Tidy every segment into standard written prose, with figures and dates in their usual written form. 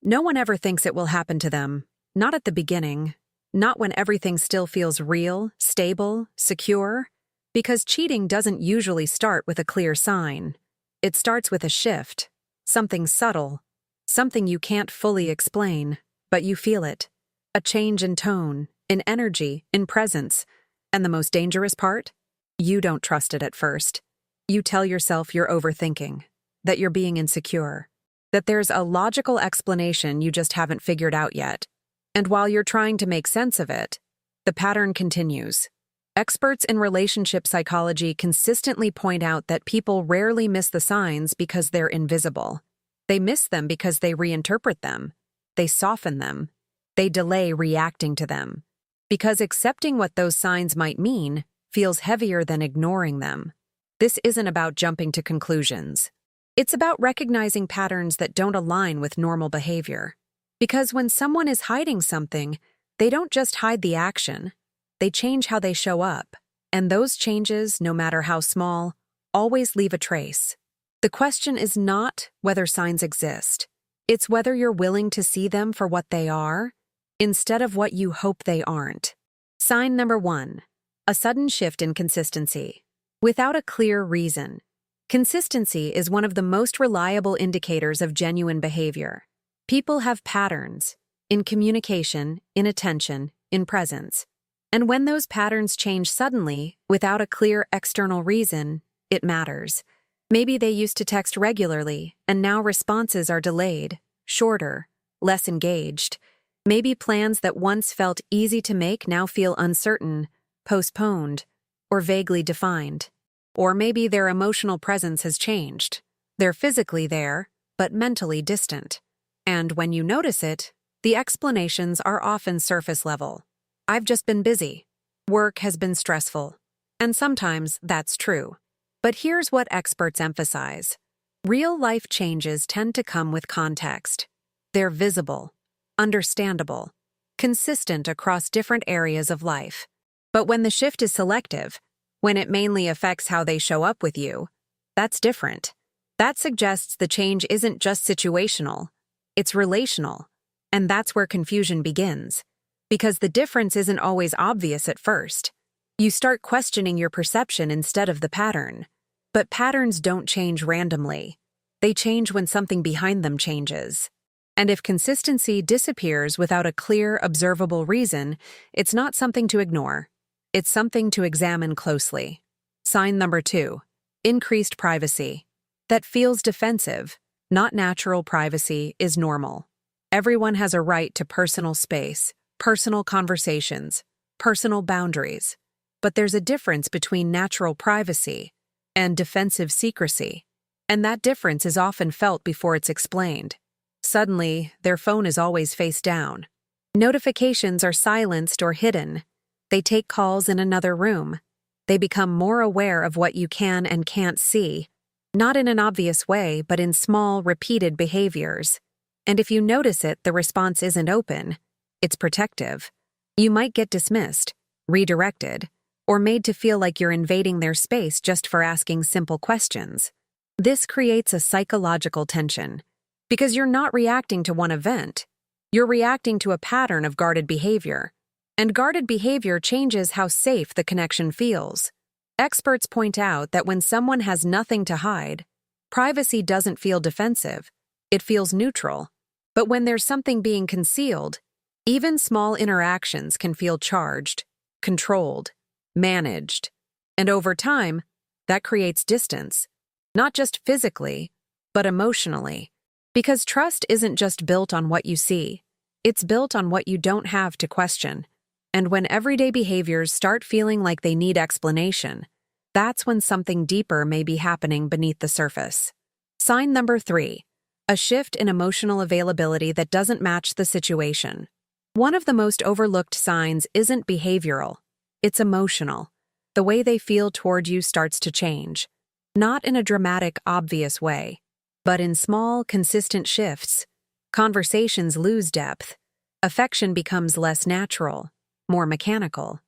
No one ever thinks it will happen to them. Not at the beginning. Not when everything still feels real, stable, secure. Because cheating doesn't usually start with a clear sign. It starts with a shift. Something subtle. Something you can't fully explain, but you feel it. A change in tone, in energy, in presence. And the most dangerous part? You don't trust it at first. You tell yourself you're overthinking, that you're being insecure, that there's a logical explanation you just haven't figured out yet. And while you're trying to make sense of it, the pattern continues. Experts in relationship psychology consistently point out that people rarely miss the signs because they're invisible. They miss them because they reinterpret them. They soften them. They delay reacting to them. Because accepting what those signs might mean feels heavier than ignoring them. This isn't about jumping to conclusions. It's about recognizing patterns that don't align with normal behavior. Because when someone is hiding something, they don't just hide the action. They change how they show up. And those changes, no matter how small, always leave a trace. The question is not whether signs exist. It's whether you're willing to see them for what they are, instead of what you hope they aren't. Sign number 1. A sudden shift in consistency. Without a clear reason. Consistency is one of the most reliable indicators of genuine behavior. People have patterns in communication, in attention, in presence. And when those patterns change suddenly, without a clear external reason, it matters. Maybe they used to text regularly, and now responses are delayed, shorter, less engaged. Maybe plans that once felt easy to make now feel uncertain, postponed, or vaguely defined. Or maybe their emotional presence has changed. They're physically there, but mentally distant. And when you notice it, the explanations are often surface level. I've just been busy. Work has been stressful. And sometimes that's true. But here's what experts emphasize. Real-life changes tend to come with context. They're visible, understandable, consistent across different areas of life. But when the shift is selective, when it mainly affects how they show up with you, that's different. That suggests the change isn't just situational, it's relational. And that's where confusion begins. Because the difference isn't always obvious at first. You start questioning your perception instead of the pattern. But patterns don't change randomly. They change when something behind them changes. And if consistency disappears without a clear, observable reason, it's not something to ignore. It's something to examine closely. Sign number 2. Increased privacy. That feels defensive. Not natural privacy is normal. Everyone has a right to personal space, personal conversations, personal boundaries. But there's a difference between natural privacy and defensive secrecy. And that difference is often felt before it's explained. Suddenly, their phone is always face down. Notifications are silenced or hidden. They take calls in another room. They become more aware of what you can and can't see, not in an obvious way, but in small, repeated behaviors. And if you notice it, the response isn't open. It's protective. You might get dismissed, redirected, or made to feel like you're invading their space just for asking simple questions. This creates a psychological tension. Because you're not reacting to one event. You're reacting to a pattern of guarded behavior. And guarded behavior changes how safe the connection feels. Experts point out that when someone has nothing to hide, privacy doesn't feel defensive. It feels neutral. But when there's something being concealed, even small interactions can feel charged, controlled, managed. And over time, that creates distance. Not just physically, but emotionally. Because trust isn't just built on what you see. It's built on what you don't have to question. And when everyday behaviors start feeling like they need explanation, that's when something deeper may be happening beneath the surface. Sign number 3. A shift in emotional availability that doesn't match the situation. One of the most overlooked signs isn't behavioral. It's emotional. The way they feel toward you starts to change. Not in a dramatic, obvious way, but in small, consistent shifts. Conversations lose depth. Affection becomes less natural, more mechanical.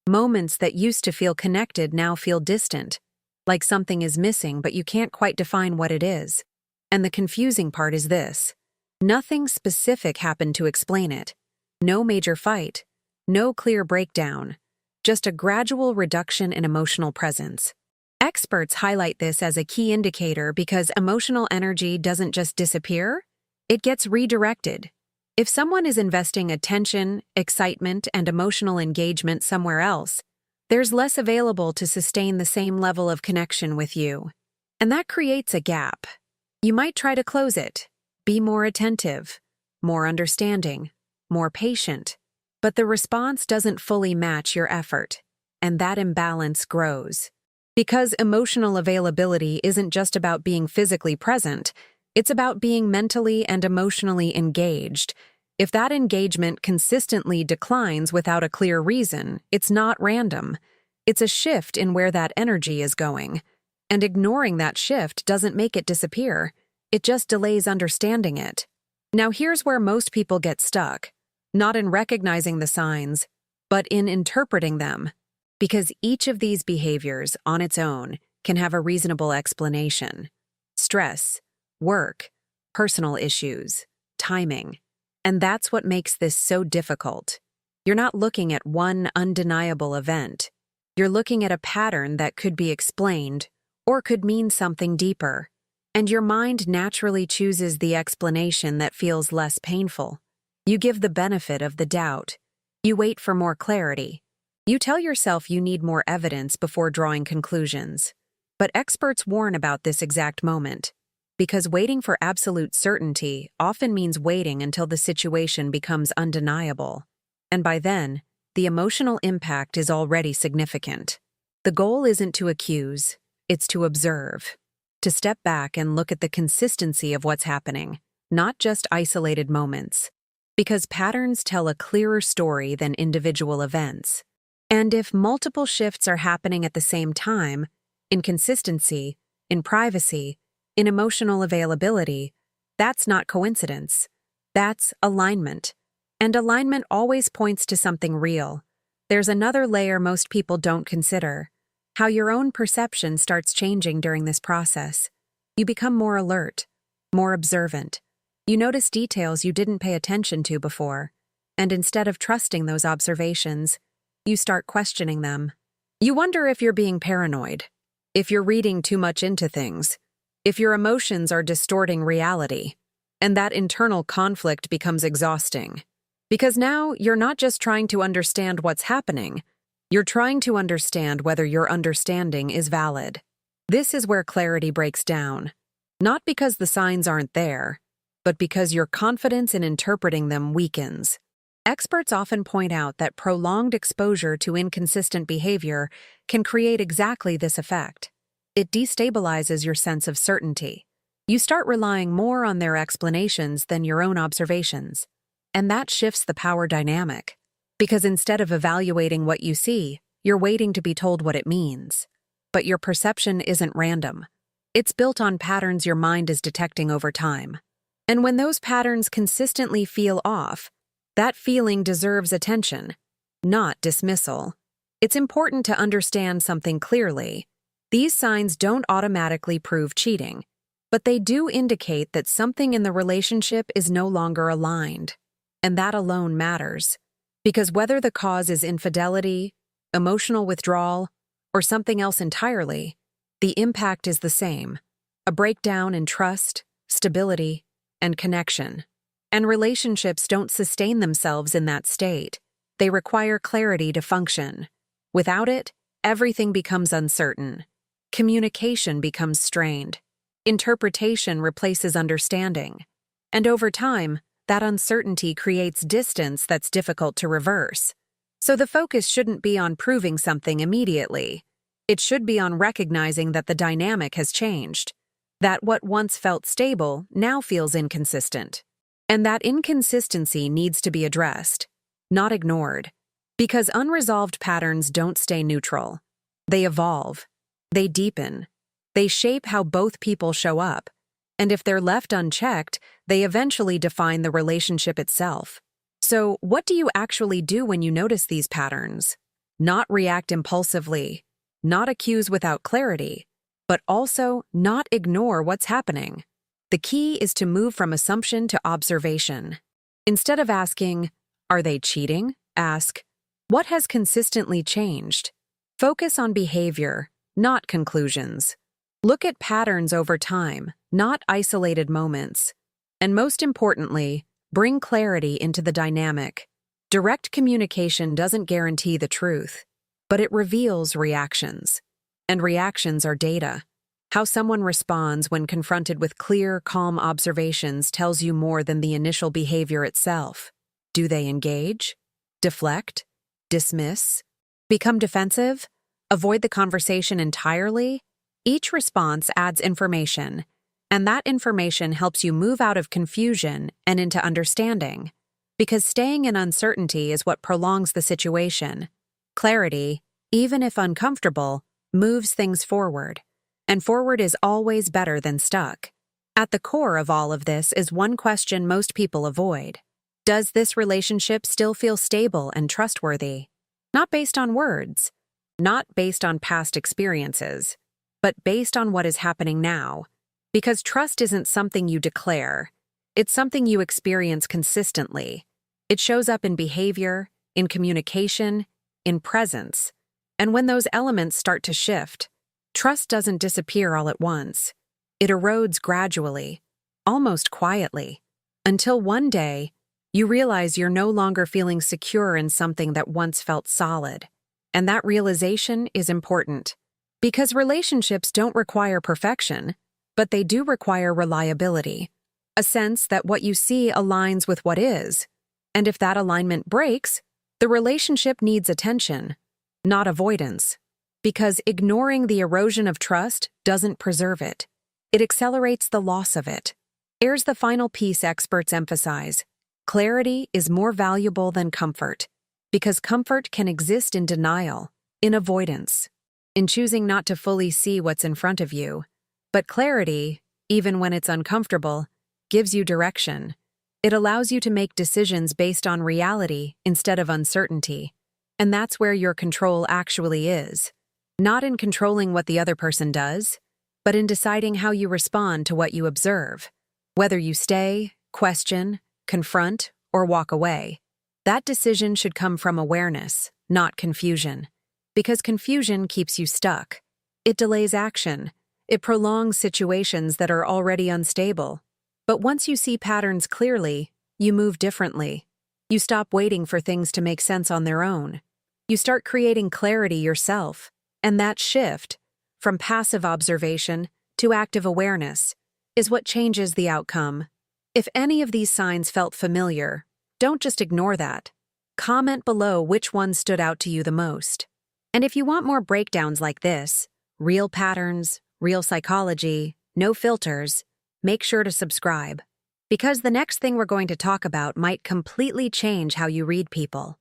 Moments that used to feel connected now feel distant, like something is missing but you can't quite define what it is. And the confusing part is this. Nothing specific happened to explain it. No major fight. No clear breakdown. Just a gradual reduction in emotional presence. Experts highlight this as a key indicator because emotional energy doesn't just disappear, it gets redirected. If someone is investing attention, excitement, and emotional engagement somewhere else, there's less available to sustain the same level of connection with you. And that creates a gap. You might try to close it, be more attentive, more understanding, more patient, but the response doesn't fully match your effort, and that imbalance grows. Because emotional availability isn't just about being physically present, it's about being mentally and emotionally engaged. If that engagement consistently declines without a clear reason, it's not random. It's a shift in where that energy is going. And ignoring that shift doesn't make it disappear. It just delays understanding it. Now here's where most people get stuck. Not in recognizing the signs, but in interpreting them. Because each of these behaviors, on its own, can have a reasonable explanation. Stress, work, personal issues, timing. And that's what makes this so difficult. You're not looking at one undeniable event. You're looking at a pattern that could be explained or could mean something deeper. And your mind naturally chooses the explanation that feels less painful. You give the benefit of the doubt. You wait for more clarity. You tell yourself you need more evidence before drawing conclusions. But experts warn about this exact moment. Because waiting for absolute certainty often means waiting until the situation becomes undeniable. And by then, the emotional impact is already significant. The goal isn't to accuse, it's to observe. To step back and look at the consistency of what's happening, not just isolated moments. Because patterns tell a clearer story than individual events. And if multiple shifts are happening at the same time, in consistency, in privacy, in emotional availability, that's not coincidence. That's alignment. And alignment always points to something real. There's another layer most people don't consider. How your own perception starts changing during this process. You become more alert, more observant. You notice details you didn't pay attention to before. And instead of trusting those observations, you start questioning them. You wonder if you're being paranoid, if you're reading too much into things, if your emotions are distorting reality. And that internal conflict becomes exhausting. Because now you're not just trying to understand what's happening, you're trying to understand whether your understanding is valid. This is where clarity breaks down. Not because the signs aren't there, but because your confidence in interpreting them weakens. Experts often point out that prolonged exposure to inconsistent behavior can create exactly this effect. It destabilizes your sense of certainty. You start relying more on their explanations than your own observations. And that shifts the power dynamic. Because instead of evaluating what you see, you're waiting to be told what it means. But your perception isn't random. It's built on patterns your mind is detecting over time. And when those patterns consistently feel off, that feeling deserves attention, not dismissal. It's important to understand something clearly. These signs don't automatically prove cheating, but they do indicate that something in the relationship is no longer aligned. And that alone matters. Because whether the cause is infidelity, emotional withdrawal, or something else entirely, the impact is the same. A breakdown in trust, stability, and connection. And relationships don't sustain themselves in that state. They require clarity to function. Without it, everything becomes uncertain. Communication becomes strained. Interpretation replaces understanding. And over time, that uncertainty creates distance that's difficult to reverse. So the focus shouldn't be on proving something immediately. It should be on recognizing that the dynamic has changed. That what once felt stable now feels inconsistent. And that inconsistency needs to be addressed, not ignored. Because unresolved patterns don't stay neutral. They evolve. They deepen. They shape how both people show up. And if they're left unchecked, they eventually define the relationship itself. So, what do you actually do when you notice these patterns? Not react impulsively, not accuse without clarity, but also not ignore what's happening. The key is to move from assumption to observation. Instead of asking, "Are they cheating?" ask, "What has consistently changed?" Focus on behavior, not conclusions. Look at patterns over time, not isolated moments. And most importantly, bring clarity into the dynamic. Direct communication doesn't guarantee the truth, but it reveals reactions. And reactions are data. How someone responds when confronted with clear, calm observations tells you more than the initial behavior itself. Do they engage? Deflect? Dismiss? Become defensive? Avoid the conversation entirely? Each response adds information, and that information helps you move out of confusion and into understanding. Because staying in uncertainty is what prolongs the situation. Clarity, even if uncomfortable, moves things forward. And forward is always better than stuck. At the core of all of this is one question most people avoid. Does this relationship still feel stable and trustworthy? Not based on words, not based on past experiences, but based on what is happening now. Because trust isn't something you declare. It's something you experience consistently. It shows up in behavior, in communication, in presence. And when those elements start to shift, trust doesn't disappear all at once. It erodes gradually, almost quietly, until one day, you realize you're no longer feeling secure in something that once felt solid. And that realization is important. Because relationships don't require perfection, but they do require reliability. A sense that what you see aligns with what is. And if that alignment breaks, the relationship needs attention, not avoidance. Because ignoring the erosion of trust doesn't preserve it. It accelerates the loss of it. Here's the final piece experts emphasize. Clarity is more valuable than comfort. Because comfort can exist in denial, in avoidance, in choosing not to fully see what's in front of you. But clarity, even when it's uncomfortable, gives you direction. It allows you to make decisions based on reality instead of uncertainty. And that's where your control actually is. Not in controlling what the other person does, but in deciding how you respond to what you observe. Whether you stay, question, confront, or walk away. That decision should come from awareness, not confusion. Because confusion keeps you stuck. It delays action. It prolongs situations that are already unstable. But once you see patterns clearly, you move differently. You stop waiting for things to make sense on their own. You start creating clarity yourself. And that shift, from passive observation to active awareness, is what changes the outcome. If any of these signs felt familiar, don't just ignore that. Comment below which one stood out to you the most. And if you want more breakdowns like this, real patterns, real psychology, no filters, make sure to subscribe. Because the next thing we're going to talk about might completely change how you read people.